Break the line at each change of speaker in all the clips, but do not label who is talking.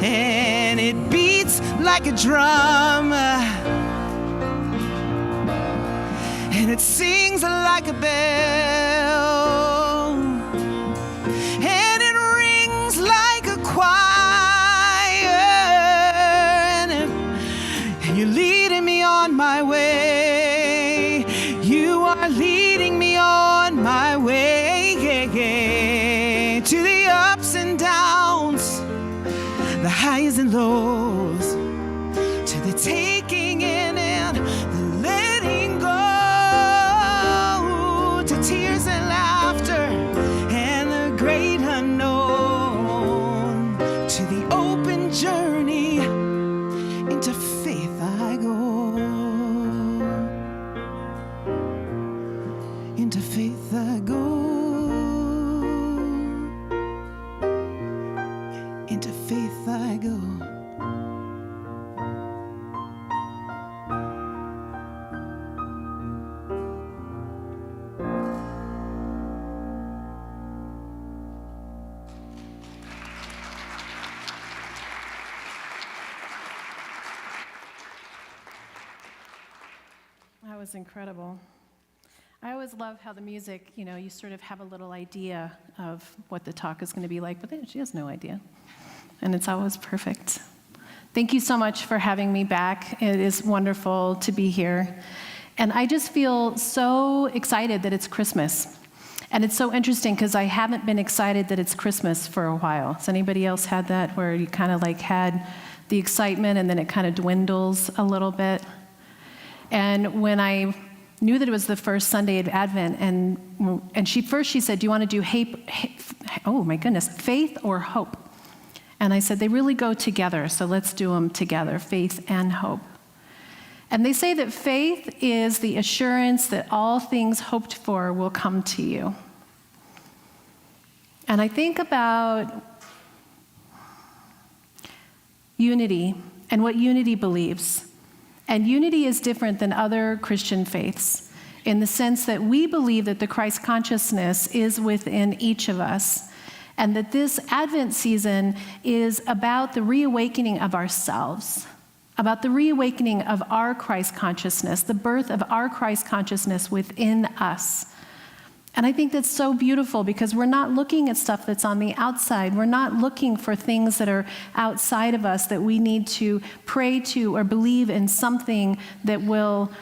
and it beats like a drum, and it sings like a bell, and it rings like a choir, and you're leading me on my way. You are leading me on my way, to the ups and downs, the highs and lows, to the taking in and the letting go, to tears and laughter and the great unknown, to the open journey, into faith I go, into faith I go, into faith I go.
That was incredible. I always love how the music, you sort of have a little idea of what the talk is going to be like, but then she has no idea. And it's always perfect. Thank you so much for having me back. It is wonderful to be here. And I just feel so excited that it's Christmas. And it's so interesting because I haven't been excited that it's Christmas for a while. Has anybody else had that where you kind of had the excitement and then it kind of dwindles a little bit? And when I knew that it was the first Sunday of Advent, and she said, do you want to do faith or hope? And I said, they really go together, so let's do them together, faith and hope. And they say that faith is the assurance that all things hoped for will come to you. And I think about unity and what unity believes. And unity is different than other Christian faiths in the sense that we believe that the Christ consciousness is within each of us, and that this Advent season is about the reawakening of ourselves, about the reawakening of our Christ consciousness, the birth of our Christ consciousness within us. And I think that's so beautiful because we're not looking at stuff that's on the outside. We're not looking for things that are outside of us that we need to pray to or believe in something that will,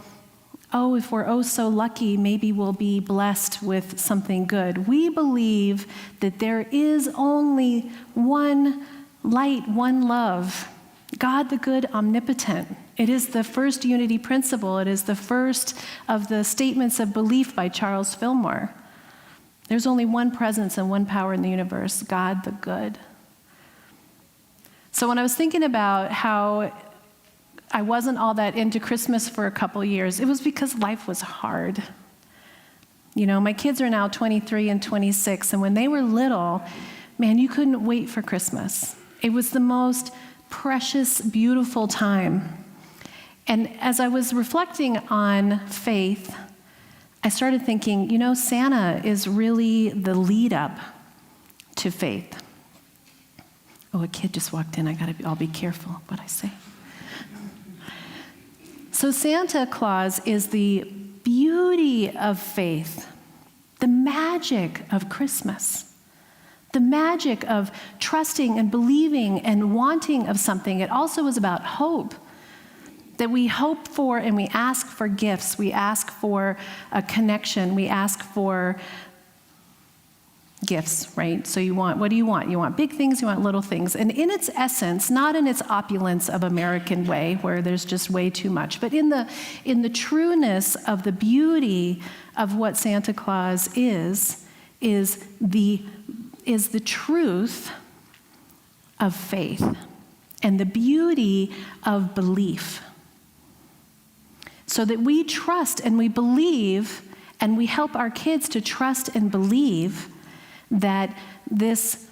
if we're so lucky, maybe we'll be blessed with something good. We believe that there is only one light, one love, God the good, omnipotent. It is the first unity principle. It is the first of the statements of belief by Charles Fillmore. There's only one presence and one power in the universe, God the good. So when I was thinking about how I wasn't all that into Christmas for a couple years, it was because life was hard. My kids are now 23 and 26, and when they were little, man, you couldn't wait for Christmas. It was the most precious, beautiful time. And as I was reflecting on faith, I started thinking, Santa is really the lead up to faith. Oh, a kid just walked in. I'll be careful what I say. So Santa Claus is the beauty of faith, the magic of Christmas, the magic of trusting and believing and wanting of something. It also is about hope. That we hope for and we ask for gifts. We ask for a connection. We ask for gifts, right? So what do you want? You want big things, you want little things. And in its essence, not in its opulence of American way, where there's just way too much, but in the trueness of the beauty of what Santa Claus is the truth of faith and the beauty of belief. So that we trust and we believe and we help our kids to trust and believe that this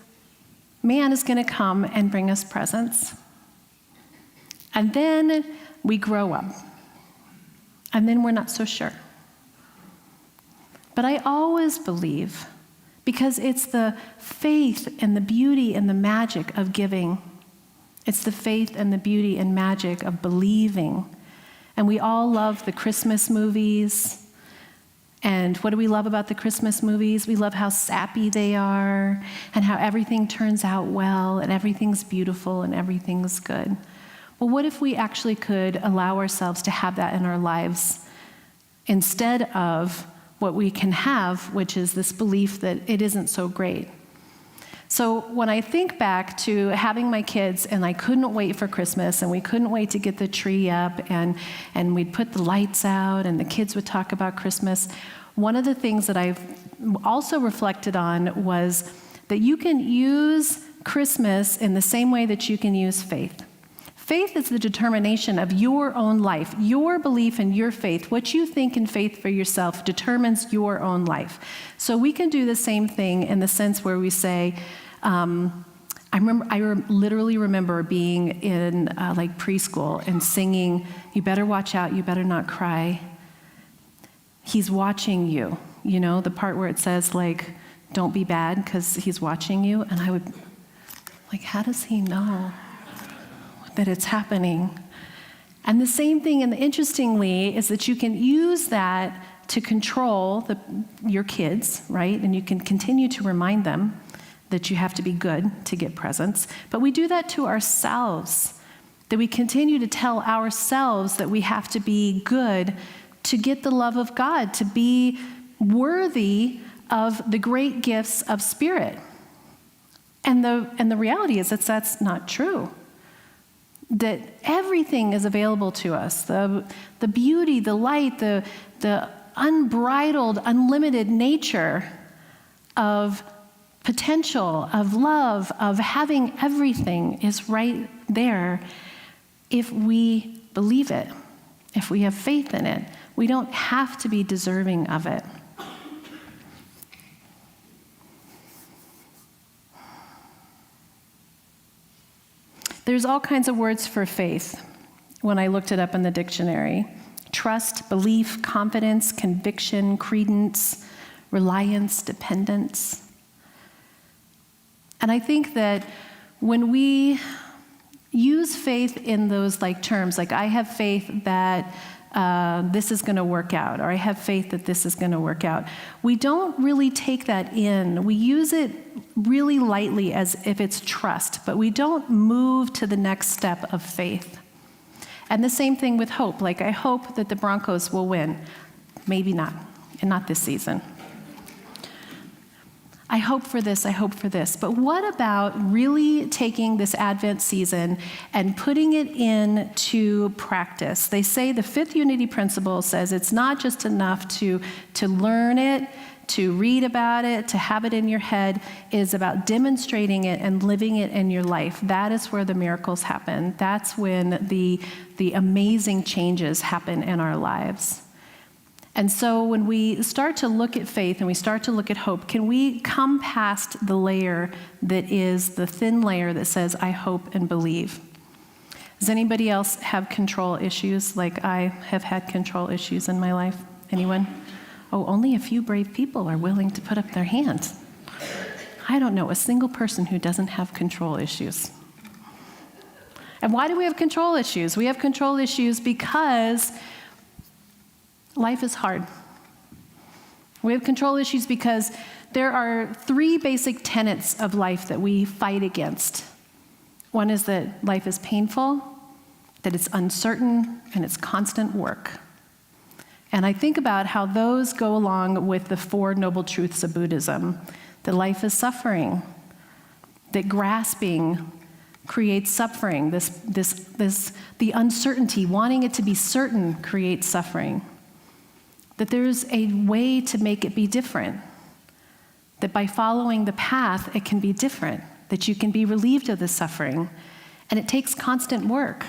man is going to come and bring us presents. And then we grow up. And then we're not so sure. But I always believe, because it's the faith and the beauty and the magic of giving It's the faith and the beauty and magic of believing. And we all love the Christmas movies. And what do we love about the Christmas movies? We love how sappy they are and how everything turns out well and everything's beautiful and everything's good. Well, what if we actually could allow ourselves to have that in our lives instead of what we can have, which is this belief that it isn't so great? So when I think back to having my kids, and I couldn't wait for Christmas, and we couldn't wait to get the tree up, and we'd put the lights out, and the kids would talk about Christmas, one of the things that I've also reflected on was that you can use Christmas in the same way that you can use faith. Faith is the determination of your own life. Your belief in your faith, what you think in faith for yourself, determines your own life. So we can do the same thing in the sense where we say, I literally remember being in like preschool and singing, "You better watch out, you better not cry. He's watching you." You know, the part where it says like, "Don't be bad because he's watching you." And I would, like, how does he know that it's happening? And the same thing, and interestingly, is that you can use that to control your kids, right? And you can continue to remind them that you have to be good to get presents. But we do that to ourselves, that we continue to tell ourselves that we have to be good to get the love of God, to be worthy of the great gifts of spirit. And the reality is that that's not true. That everything is available to us. The beauty, the light, the unbridled, unlimited nature of potential, of love, of having everything is right there if we believe it, if we have faith in it. We don't have to be deserving of it. There's all kinds of words for faith when I looked it up in the dictionary. Trust, belief, confidence, conviction, credence, reliance, dependence. And I think that when we use faith in those like terms, like I have faith that this is going to work out, or I have faith that this is going to work out, we don't really take that in. We use it really lightly as if it's trust, but we don't move to the next step of faith. And the same thing with hope. Like, I hope that the Broncos will win. Maybe not, and not this season. I hope for this, I hope for this. But what about really taking this Advent season and putting it into practice? They say the fifth unity principle says it's not just enough to learn it, to read about it, to have it in your head. It is about demonstrating it and living it in your life. That is where the miracles happen. That's when the amazing changes happen in our lives. And so when we start to look at faith and we start to look at hope, can we come past the layer that is the thin layer that says, I hope and believe? Does anybody else have control issues like I have had control issues in my life? Anyone? Oh, only a few brave people are willing to put up their hands. I don't know a single person who doesn't have control issues. And why do we have control issues? We have control issues because life is hard. We have control issues because there are three basic tenets of life that we fight against. One is that life is painful, that it's uncertain, and it's constant work. And I think about how those go along with the Four Noble Truths of Buddhism. That life is suffering, that grasping creates suffering, the uncertainty, wanting it to be certain creates suffering. That there's a way to make it be different. That by following the path, it can be different. That you can be relieved of the suffering. And it takes constant work.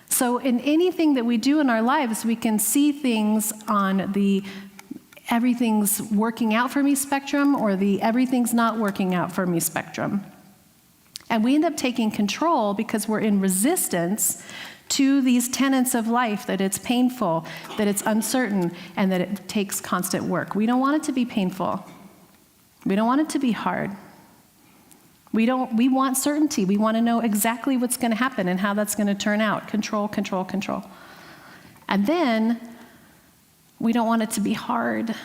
So in anything that we do in our lives, we can see things on the everything's working out for me spectrum or the everything's not working out for me spectrum. And we end up taking control because we're in resistance to these tenets of life, that it's painful, that it's uncertain, and that it takes constant work. We don't want it to be painful. We don't want it to be hard. We want certainty. We want to know exactly what's going to happen and how that's going to turn out. Control, control, control. And then we don't want it to be hard.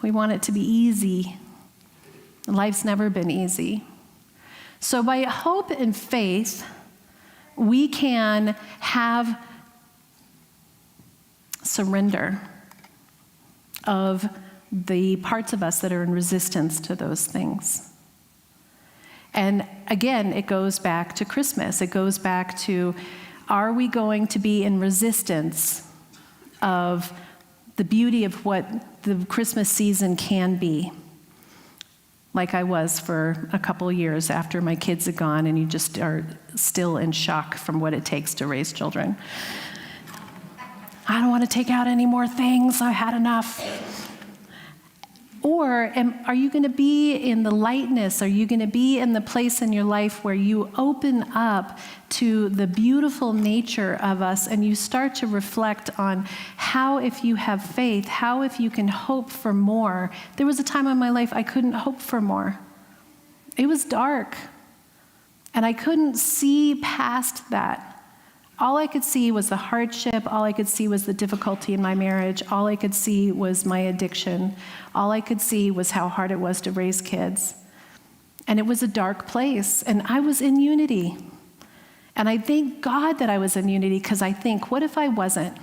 We want it to be easy. Life's never been easy. So by hope and faith, we can have surrender of the parts of us that are in resistance to those things. And again, it goes back to Christmas. It goes back to, are we going to be in resistance of the beauty of what the Christmas season can be? Like I was for a couple years after my kids had gone, and you just are still in shock from what it takes to raise children. I don't want to take out any more things. I had enough. Or are you going to be in the lightness? Are you going to be in the place in your life where you open up to the beautiful nature of us and you start to reflect on how, if you have faith, how, if you can hope for more? There was a time in my life I couldn't hope for more. It was dark, and I couldn't see past that. All I could see was the hardship. All I could see was the difficulty in my marriage. All I could see was my addiction. All I could see was how hard it was to raise kids. And it was a dark place. And I was in unity. And I thank God that I was in unity, because I think, what if I wasn't?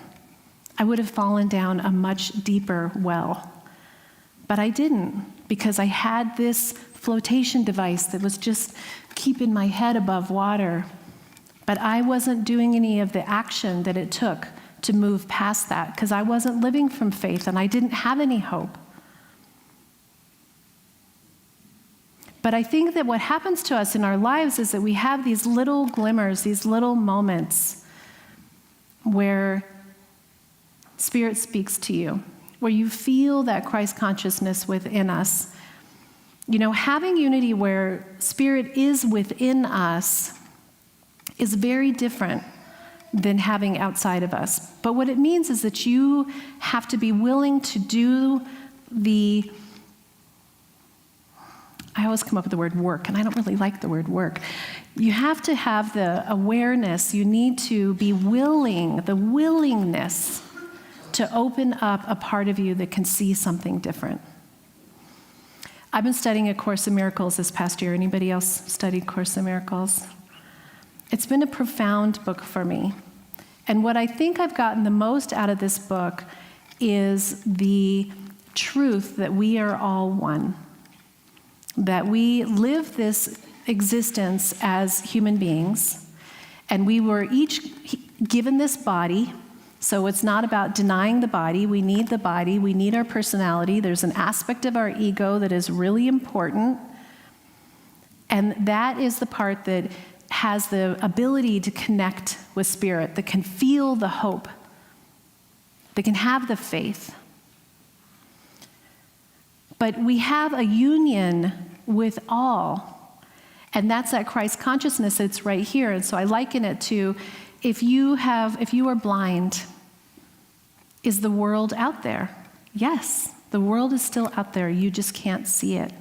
I would have fallen down a much deeper well. But I didn't, because I had this flotation device that was just keeping my head above water. But I wasn't doing any of the action that it took to move past that, because I wasn't living from faith and I didn't have any hope. But I think that what happens to us in our lives is that we have these little glimmers, these little moments where Spirit speaks to you, where you feel that Christ consciousness within us. You know, having unity where Spirit is within us is very different than having outside of us. But what it means is that you have to be willing to do I always come up with the word work, and I don't really like the word work. You have to have the awareness. You need to be willing, the willingness to open up a part of you that can see something different. I've been studying A Course in Miracles this past year. Anybody else studied Course in Miracles? It's been a profound book for me. And what I think I've gotten the most out of this book is the truth that we are all one. That we live this existence as human beings, and we were each given this body. So it's not about denying the body. We need the body. We need our personality. There's an aspect of our ego that is really important. And that is the part that has the ability to connect with Spirit, that can feel the hope, that can have the faith. But we have a union with all, and that's that Christ consciousness that's right here. And so I liken it to, if you are blind, is the world out there? Yes, the world is still out there. You just can't see it.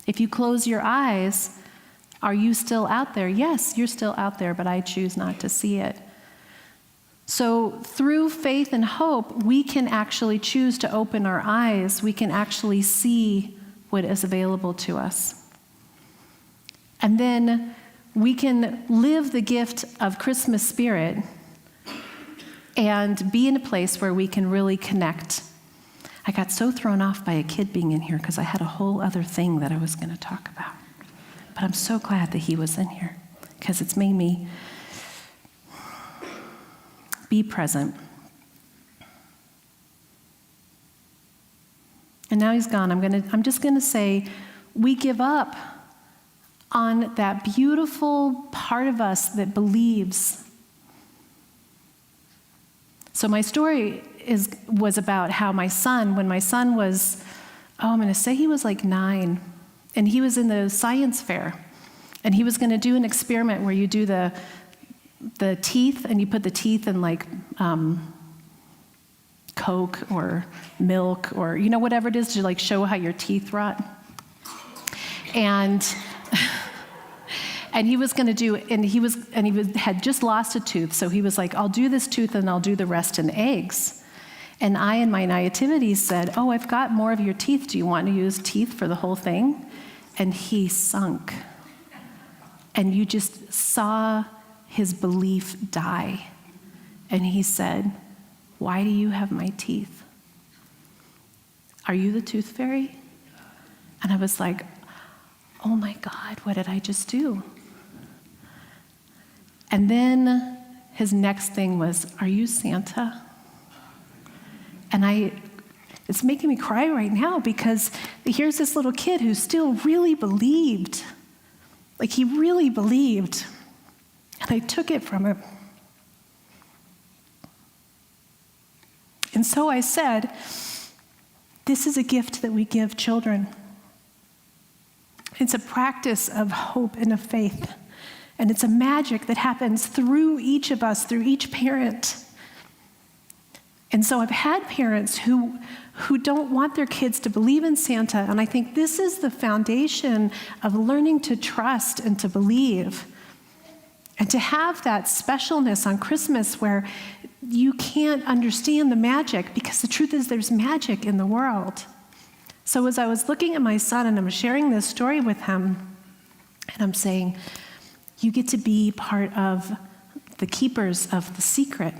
If you close your eyes, are you still out there? Yes, you're still out there, but I choose not to see it. So through faith and hope, we can actually choose to open our eyes. We can actually see what is available to us. And then we can live the gift of Christmas spirit and be in a place where we can really connect. I got so thrown off by a kid being in here because I had a whole other thing that I was going to talk about. But I'm so glad that he was in here, because it's made me be present. And now he's gone. I'm just going to say, we give up on that beautiful part of us that believes. So my story was about how my son, when my son was, I'm going to say he was like 9, and he was in the science fair, and he was going to do an experiment where you do the teeth, and you put the teeth in like Coke or milk or, whatever it is to like show how your teeth rot. And And he was going to do, had just lost a tooth, so he was like, I'll do this tooth and I'll do the rest in eggs. And I, in my naivety, said, oh, I've got more of your teeth. Do you want to use teeth for the whole thing? And he sunk. And you just saw his belief die. And he said, why do you have my teeth? Are you the tooth fairy? And I was like, oh my God, what did I just do? And then his next thing was, are you Santa? And it's making me cry right now because here's this little kid who still really believed. Like he really believed. And I took it from him. And so I said, this is a gift that we give children. It's a practice of hope and of faith. And it's a magic that happens through each of us, through each parent. And so I've had parents who don't want their kids to believe in Santa, and I think this is the foundation of learning to trust and to believe. And to have that specialness on Christmas where you can't understand the magic, because the truth is there's magic in the world. So as I was looking at my son and I'm sharing this story with him, and I'm saying, you get to be part of the keepers of the secret.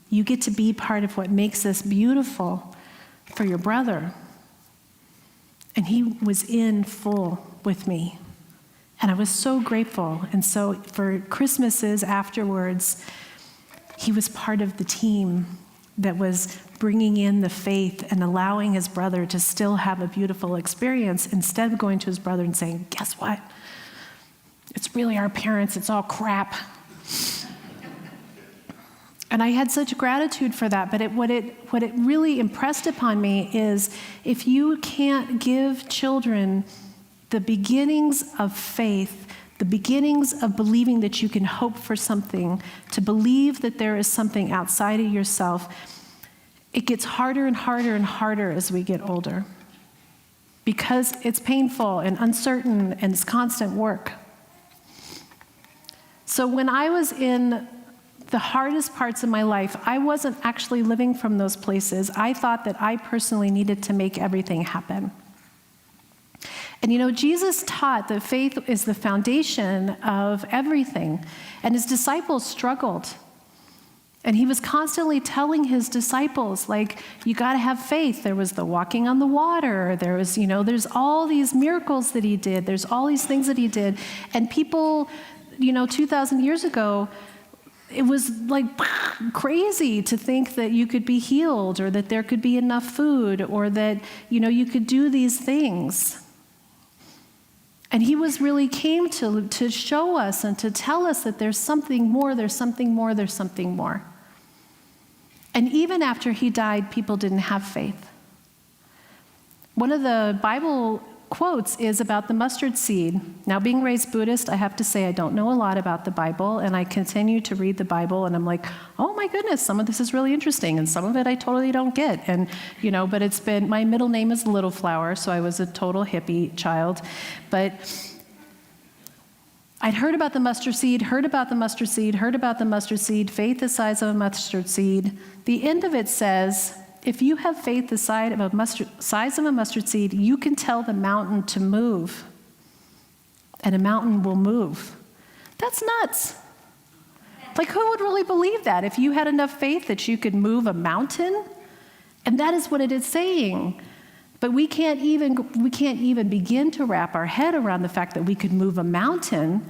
You get to be part of what makes this beautiful for your brother. And he was in full with me. And I was so grateful. And so for Christmases afterwards, he was part of the team that was bringing in the faith and allowing his brother to still have a beautiful experience instead of going to his brother and saying, guess what? It's really our parents, it's all crap. And I had such gratitude for that, but what it really impressed upon me is if you can't give children the beginnings of faith, the beginnings of believing that you can hope for something, to believe that there is something outside of yourself, it gets harder and harder and harder as we get older because it's painful and uncertain and it's constant work. So when I was in the hardest parts of my life, I wasn't actually living from those places. I thought that I personally needed to make everything happen. And Jesus taught that faith is the foundation of everything. And his disciples struggled. And he was constantly telling his disciples, like, you got to have faith. There was the walking on the water. There was, there's all these miracles that he did. There's all these things that he did. And people, 2,000 years ago, it was like crazy to think that you could be healed or that there could be enough food or that, you could do these things. And he came to show us and to tell us that there's something more, there's something more, there's something more. And even after he died, people didn't have faith. One of the Bible quotes is about the mustard seed. Now, being raised Buddhist, I have to say I don't know a lot about the Bible, and I continue to read the Bible, and I'm like, oh my goodness, some of this is really interesting, and some of it I totally don't get. And, but it's been, my middle name is Little Flower, so I was a total hippie child. But I'd heard about the mustard seed, heard about the mustard seed, faith the size of a mustard seed. The end of it says, if you have faith the size of a mustard seed, you can tell the mountain to move, and a mountain will move. That's nuts. Like, who would really believe that? If you had enough faith that you could move a mountain? And that is what it is saying. But we can't even begin to wrap our head around the fact that we could move a mountain.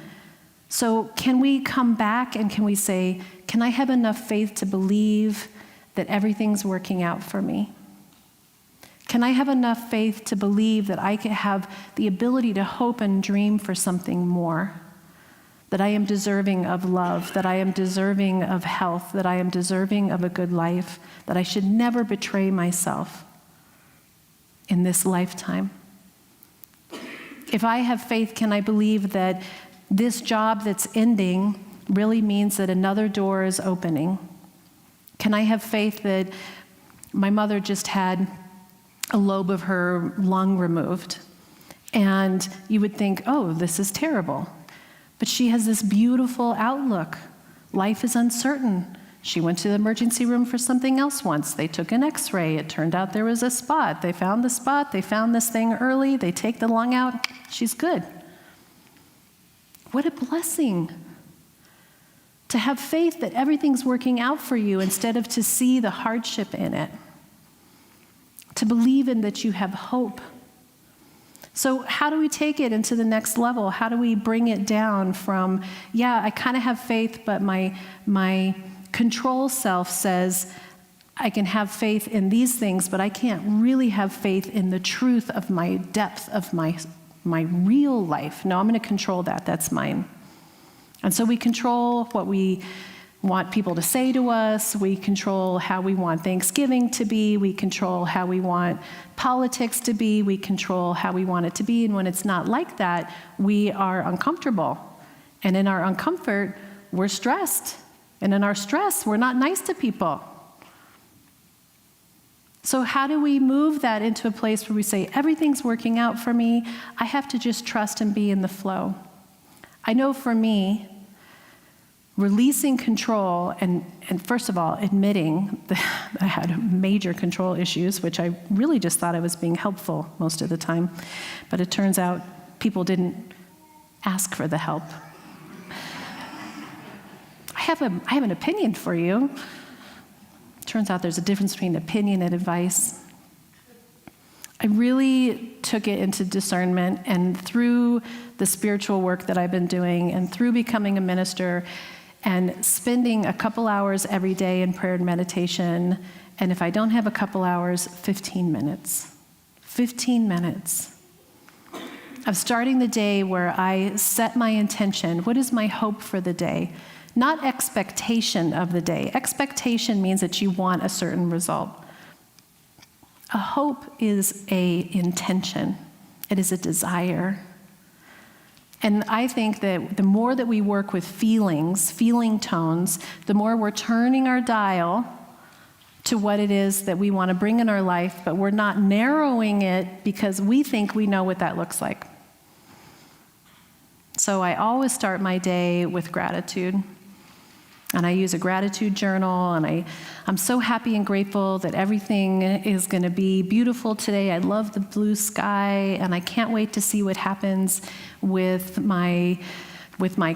So can we come back and can we say, can I have enough faith to believe that everything's working out for me? Can I have enough faith to believe that I can have the ability to hope and dream for something more? That I am deserving of love, that I am deserving of health, that I am deserving of a good life, that I should never betray myself in this lifetime. If I have faith, can I believe that this job that's ending really means that another door is opening? Can I have faith that my mother just had a lobe of her lung removed? And you would think, oh, this is terrible. But she has this beautiful outlook. Life is uncertain. She went to the emergency room for something else once. They took an x-ray. It turned out there was a spot. They found the spot. They found this thing early. They take the lung out. She's good. What a blessing to have faith that everything's working out for you instead of to see the hardship in it. To believe in that you have hope. So how do we take it into the next level? How do we bring it down from, yeah, I kind of have faith, but my control self says I can have faith in these things, but I can't really have faith in the truth of my depth of my real life. No, I'm going to control that. That's mine. And so we control what we want people to say to us. We control how we want Thanksgiving to be. We control how we want politics to be. We control how we want it to be. And when it's not like that, we are uncomfortable. And in our uncomfort, we're stressed. And in our stress, we're not nice to people. So how do we move that into a place where we say, everything's working out for me. I have to just trust and be in the flow. I know for me, releasing control and first of all, admitting that I had major control issues, which I really just thought I was being helpful most of the time. But it turns out people didn't ask for the help. I have an opinion for you. Turns out there's a difference between opinion and advice. I really took it into discernment, and through the spiritual work that I've been doing and through becoming a minister and spending a couple hours every day in prayer and meditation, and if I don't have a couple hours, 15 minutes. 15 minutes of starting the day where I set my intention. What is my hope for the day? Not expectation of the day. Expectation means that you want a certain result. A hope is an intention. It is a desire. And I think that the more that we work with feelings, feeling tones, the more we're turning our dial to what it is that we want to bring in our life, but we're not narrowing it because we think we know what that looks like. So I always start my day with gratitude. And I use a gratitude journal, and I'm so happy and grateful that everything is going to be beautiful today. I love the blue sky, and I can't wait to see what happens with my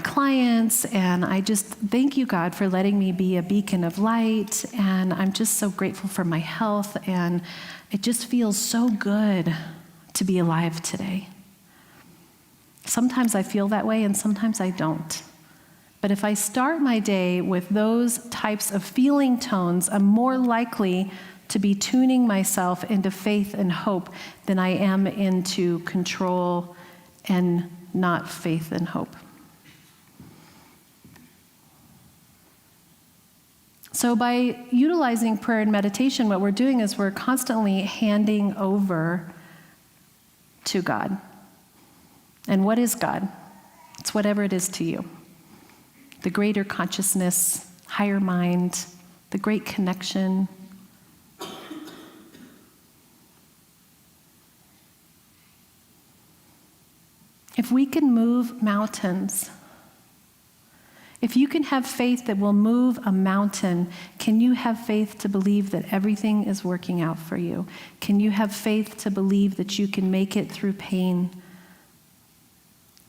clients. And I just thank you, God, for letting me be a beacon of light. And I'm just so grateful for my health, and it just feels so good to be alive today. Sometimes I feel that way, and sometimes I don't. But if I start my day with those types of feeling tones, I'm more likely to be tuning myself into faith and hope than I am into control and not faith and hope. So by utilizing prayer and meditation, what we're doing is we're constantly handing over to God. And what is God? It's whatever it is to you. The greater consciousness, higher mind, the great connection. If we can move mountains, if you can have faith that will move a mountain, can you have faith to believe that everything is working out for you? Can you have faith to believe that you can make it through pain?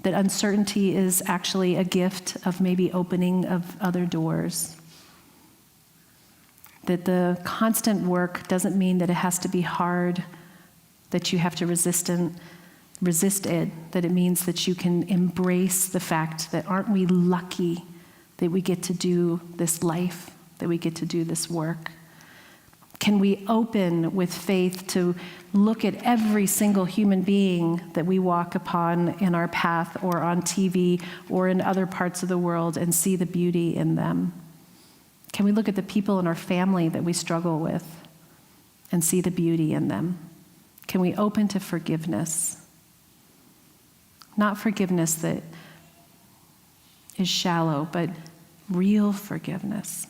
That uncertainty is actually a gift of maybe opening of other doors. That the constant work doesn't mean that it has to be hard, that you have to resist it, that it means that you can embrace the fact that aren't we lucky that we get to do this life, that we get to do this work? Can we open with faith to look at every single human being that we walk upon in our path or on TV or in other parts of the world and see the beauty in them? Can we look at the people in our family that we struggle with and see the beauty in them? Can we open to forgiveness? Not forgiveness that is shallow, but real forgiveness.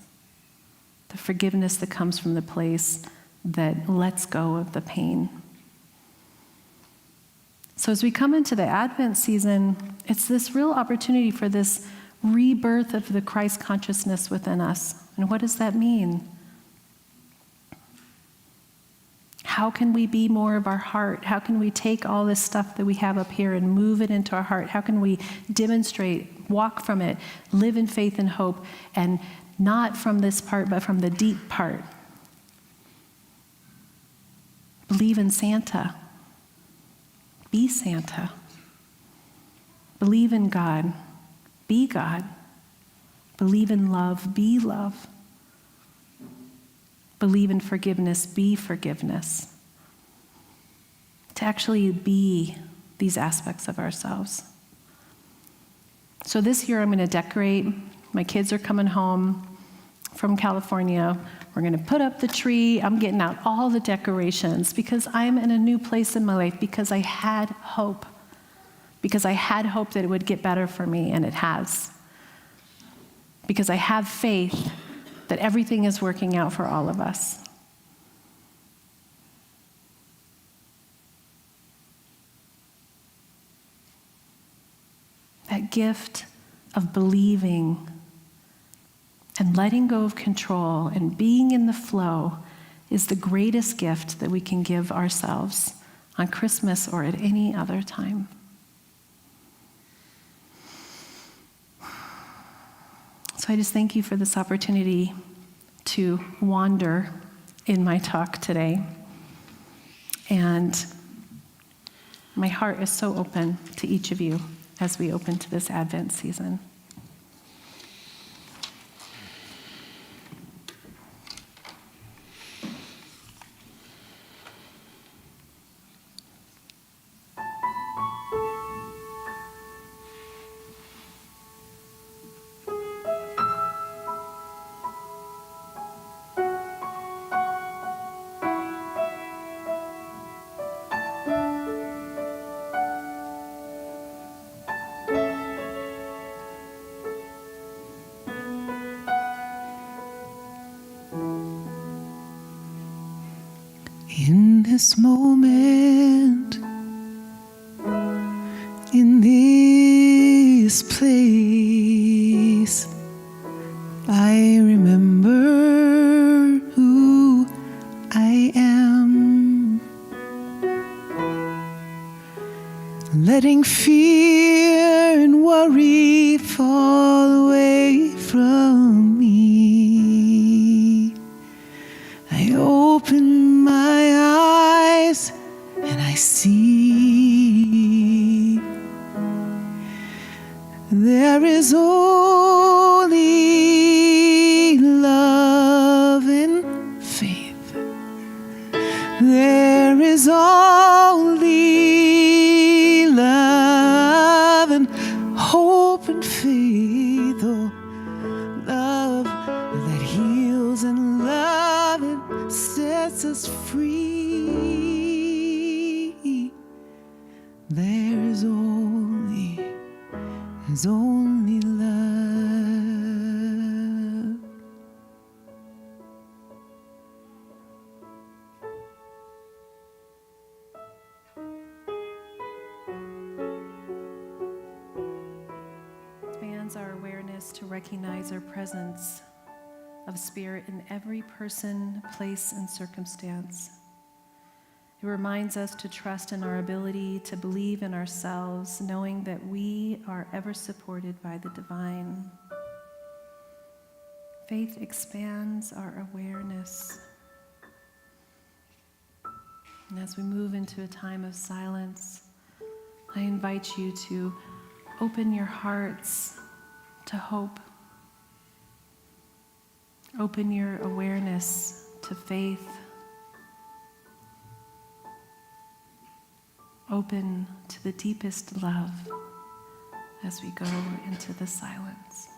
The forgiveness that comes from the place that lets go of the pain. So as we come into the Advent season, it's this real opportunity for this rebirth of the Christ consciousness within us. And what does that mean? How can we be more of our heart? How can we take all this stuff that we have up here and move it into our heart? How can we demonstrate, walk from it, live in faith and hope, and not from this part, but from the deep part? Believe in Santa. Be Santa. Believe in God. Be God. Believe in love. Be love. Believe in forgiveness. Be forgiveness. To actually be these aspects of ourselves. So this year I'm going to decorate. My kids are coming home from California. We're going to put up the tree. I'm getting out all the decorations because I'm in a new place in my life, because I had hope. Because I had hope that it would get better for me, and it has. Because I have faith that everything is working out for all of us. That gift of believing and letting go of control and being in the flow is the greatest gift that we can give ourselves on Christmas or at any other time. So I just thank you for this opportunity to wander in my talk today. And my heart is so open to each of you as we open to this Advent season.
In this moment, in this place, I remember who I am. Letting fear and worry fall away from me. I open my eyes and I see there is only love and faith. There is only love and hope and faith. Oh, love that heals and love that sets us free. There's only love.
Expands our awareness to recognize our presence of Spirit in every person, place, and circumstance. It reminds us to trust in our ability to believe in ourselves, knowing that we are ever supported by the divine. Faith expands our awareness. And as we move into a time of silence, I invite you to open your hearts to hope. Open your awareness to faith. Open to the deepest love as we go into the silence.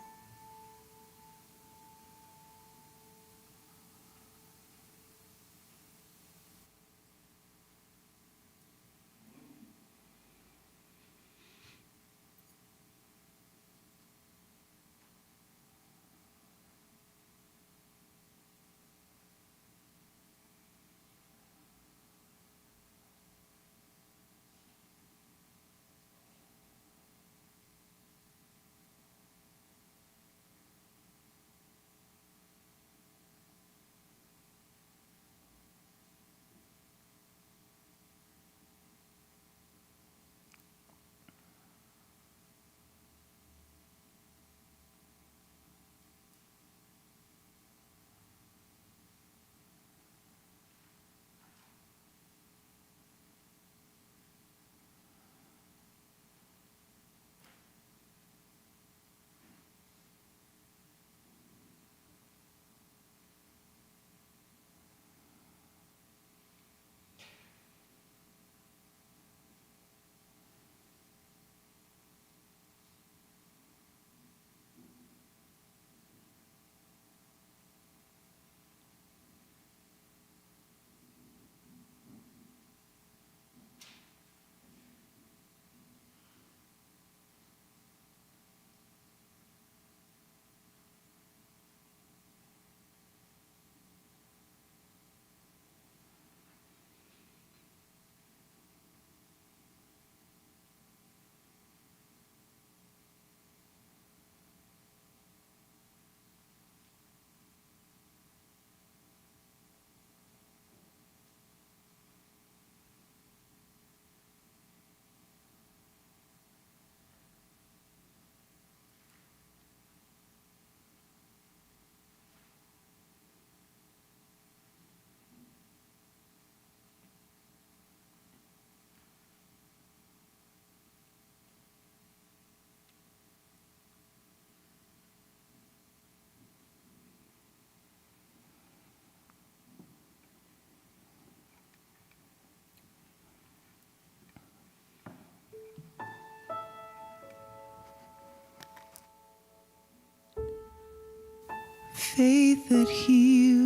faith that heals,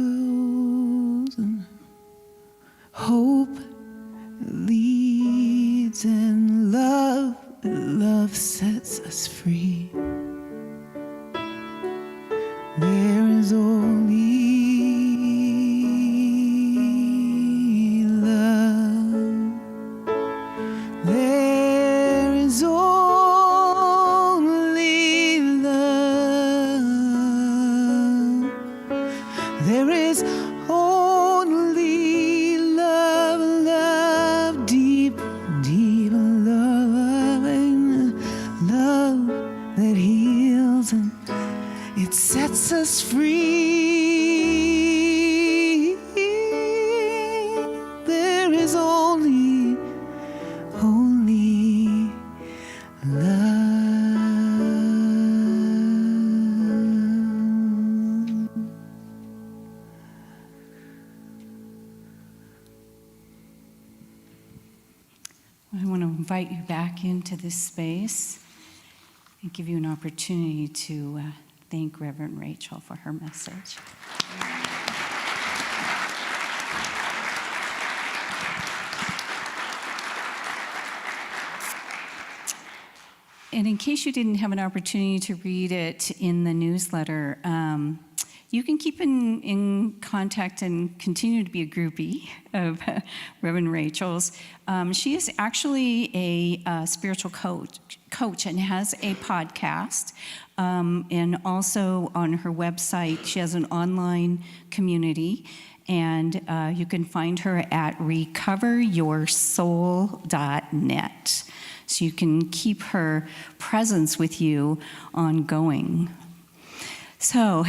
and hope leads, and love sets us free. There is only love. There is only love. There is only love, love, deep, deep loving, love that heals, and it sets us free. There is only love.
I want to invite you back into this space and give you an opportunity to thank Reverend Rachel for her message. And in case you didn't have an opportunity to read it in the newsletter, you can keep in contact and continue to be a groupie of Reverend Rachel's. She is actually a spiritual coach and has a podcast. And also on her website, she has an online community. And you can find her at recoveryoursoul.net. So you can keep her presence with you ongoing. So,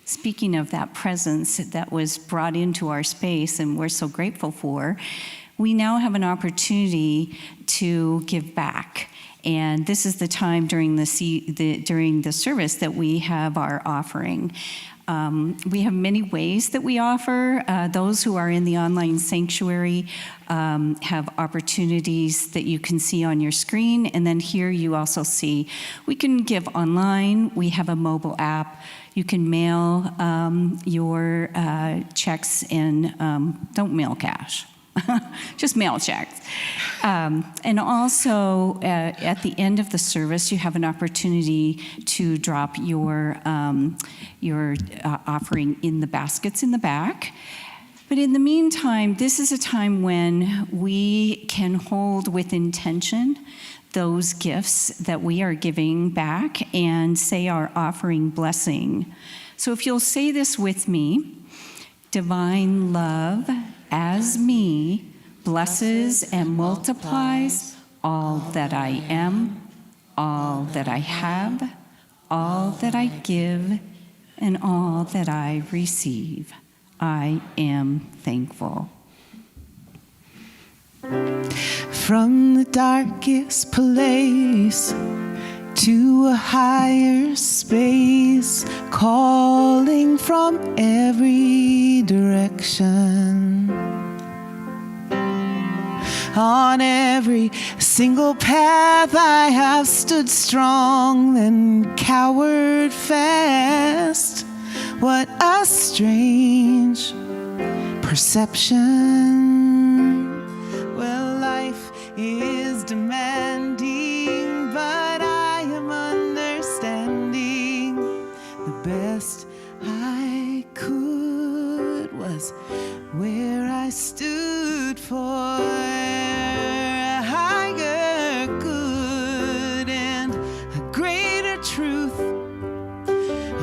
speaking of that presence that was brought into our space and we're so grateful for, we now have an opportunity to give back. And this is the time during the service that we have our offering. We have many ways that we offer. Those who are in the online sanctuary have opportunities that you can see on your screen. And then here you also see we can give online. We have a mobile app. You can mail your checks and don't mail cash. Just mail checks. And also, at the end of the service, you have an opportunity to drop your offering in the baskets in the back. But in the meantime, this is a time when we can hold with intention those gifts that we are giving back and say our offering blessing. So if you'll say this with me, divine love as me blesses and multiplies all that I am, all that I have, all that I give, and all that I receive. I am thankful.
From the darkest place to a higher space, calling from every direction. On every single path I have stood strong, then cowered fast. What a strange perception. Well, life is demanding, but I am understanding. The best I could was where I stood for a higher good and a greater truth.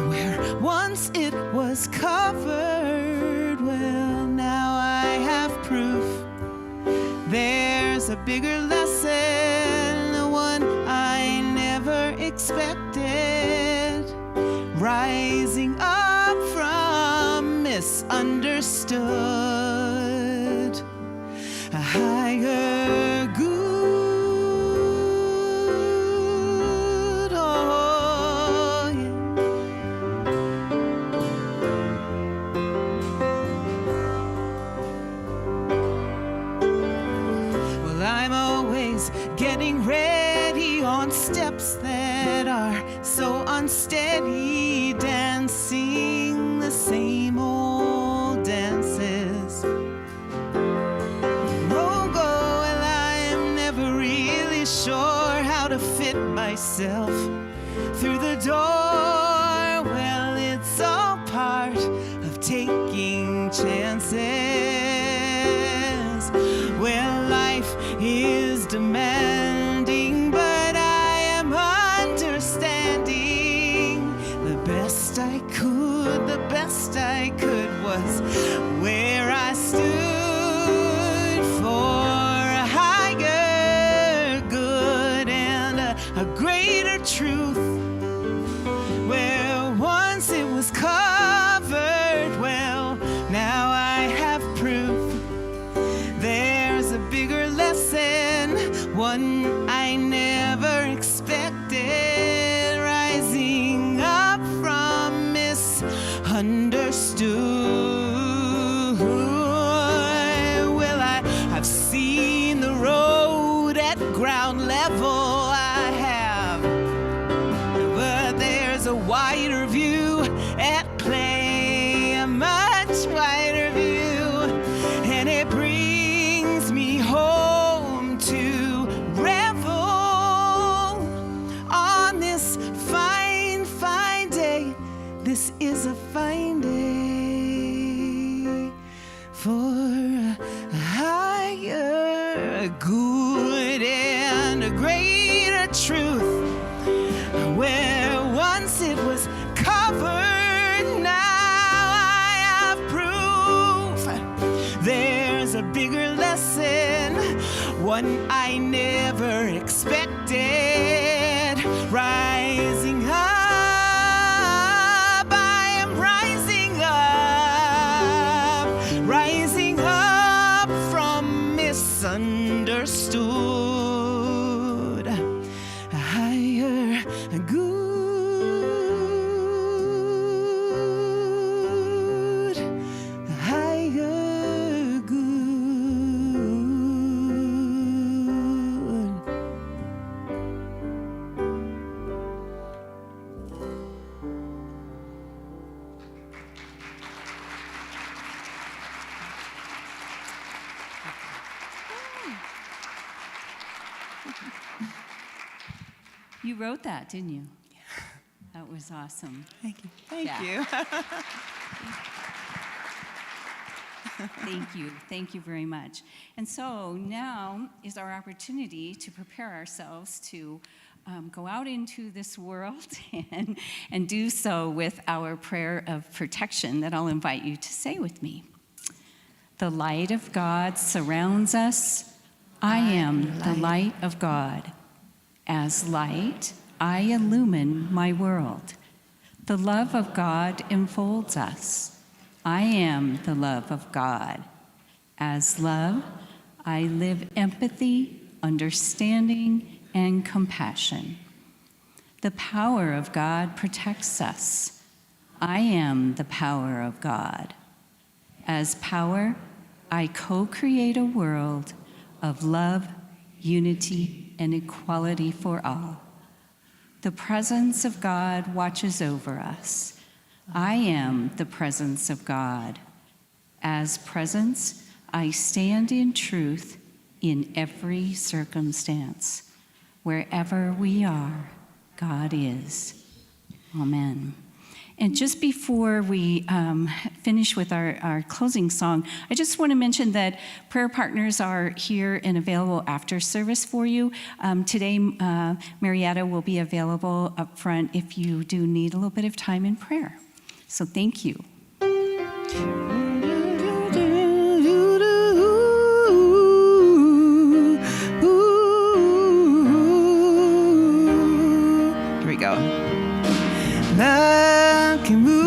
Where once it was covered, well, now I have proof. There's a bigger lesson, the one I never expected, rising up from misunderstood. A higher good, oh yeah. Well, I'm always getting ready on steps that are so unsteady, dancing myself through the door. Well, it's all part of taking chances. Well, life is demanding, but I am understanding. The best I could was where I stood for a higher good and a greater truth. Where once it was covered, well, now I have proof. There's a bigger lesson, one I never expected, rising up from misunderstood. Well, I've seen the road at ground level, I have, but there's a wider view at play, a much wider view, and it brings me home to revel on this fine, fine day. This is a fine day for a higher good and a greater truth. Where once it was covered, now I have proof. There's a bigger lesson, one I never expected, rising up. I am rising up from misunderstood. A higher good, a higher good.
You wrote that, didn't you? That was awesome.
Thank you. Thank
Yeah.
you.
Thank you. Thank you very much. And so now is our opportunity to prepare ourselves to go out into this world and do so with our prayer of protection that I'll invite you to say with me. The light of God surrounds us. I am the light of God. As light, I illumine my world. The love of God enfolds us. I am the love of God. As love, I live empathy, understanding, and compassion. The power of God protects us. I am the power of God. As power, I co-create a world of love, unity, and equality for all. The presence of God watches over us. I am the presence of God. As presence, I stand in truth in every circumstance. Wherever we are, God is. Amen. And just before we finish with our closing song, I just want to mention that prayer partners are here and available after service for you. Today, Marietta will be available up front if you do need a little bit of time in prayer. So thank you.
Here we go. Love can move